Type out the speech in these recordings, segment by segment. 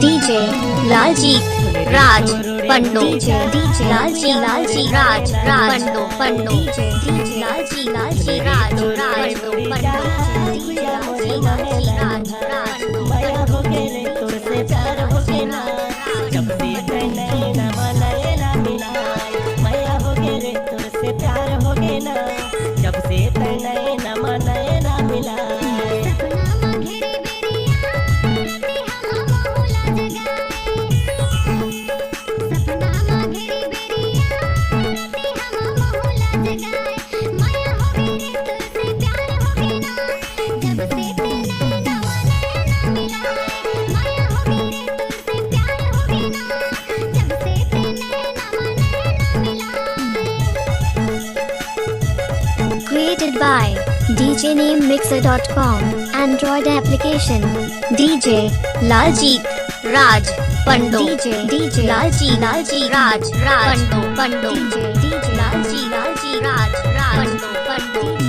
DJ Laljeet राज पंडो DJ Lalji राज पंडो DJ Lalji राज पंडो डीजे लालजी राज माया हो गेले तुझसे प्यार हो गेला जब से तने न मनाए ना मिलाए माया हो गेले तुझसे प्यार हो गेला जब से तने न मनाए ना मिलाए Created by DJNameMixer.com Android application DJ Laljit Raj Pando DJ Laljit Raj Pando DJ Laljit Raj Pando DJ Laljit Raj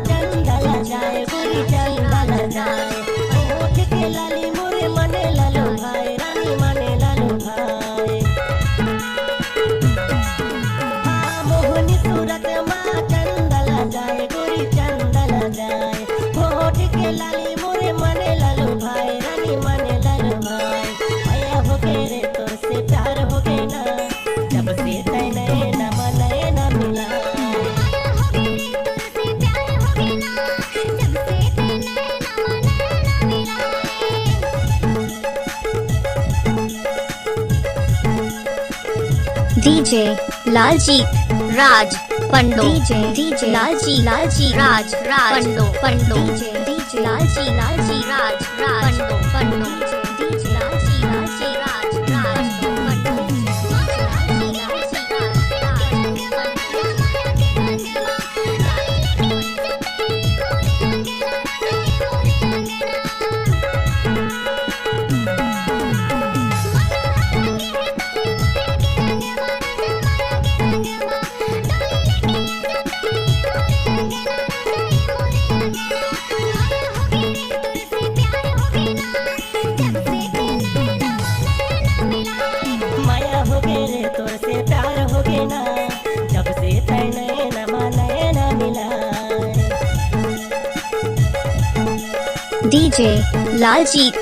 Chandla जाए पूरी चंदला जाए ओठ के लाली मोरे मने लालो भाई रानी मने लालो भाई हाँ मोहनी सूरत माँ चंदला जाए पूरी चंदला जाए ओठ के लाली मोरे मने लालो भाई रानी मने लालो भाई माया हो गए रे तोर से प्यार हो गए ना जब से तने न मनाए ना मिला DJ Laljit Raj Pando DJ Laljit Raj Pando DJ Laljit Raj Pando DJ Laljit Raj माया हो गए रे तोर से प्यार हो गए ना जब से तने न मनाए ना मिला DJ Laljit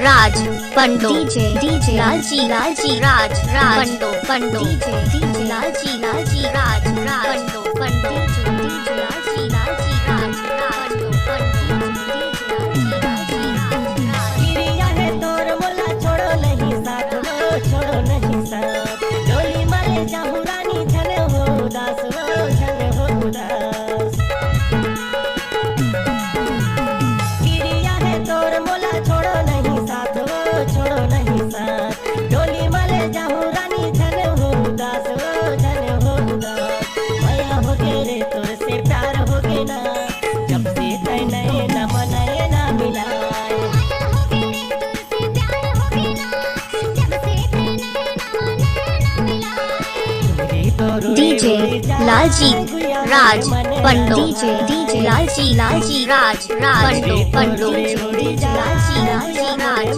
Raj Pando DJ Laljit Raj Pando DJ Laljit Raj Pando DJ Laljit Raj गिरिया है तोर मोला छोड़ो नहीं साथ हो छोड़ो नहीं साथ डोली माले जाहू रानी झन हो उदास हो झन हो उदास गिरिया है तोर मोला छोड़ो नहीं साथ हो छोड़ो नहीं साथ डोली माले जाहू रानी झन हो उदास हो झन हो उदास माया हो गए रे तोर से प्यार हो गए ना जब से तने न मनाए ना मिलाए DJ Laljit Raj Pando DJ Laljit Raj Pando DJ Laljit Raj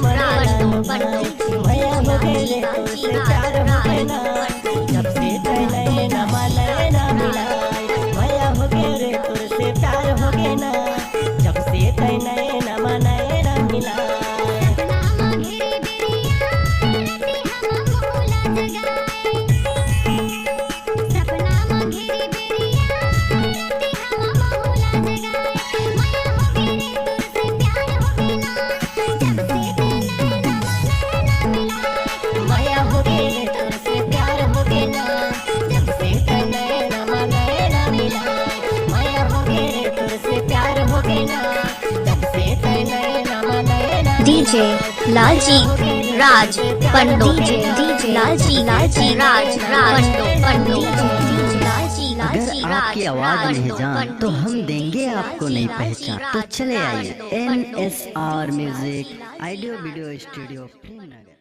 Pando माया हो गए तुझसे प्यार हो गए ना जब से तने न मनाए ना मिलाए माया हो गए तुझसे प्यार हो गए ना जब से तने न मनाए ना मिलाए माया हो गए तुझसे प्यार हो गए ना जब से तने न मनाए ना मिलाए माया हो गए तुझसे प्यार हो गए ना जब से तने न मनाए ना DJ Laljit Raj Pando DJ Laljit Raj Pando अगर आपकी आवाज नहीं जान तो हम देंगे आपको नई पहचान। तो चले आइए NSR music audio video studio Premnagar.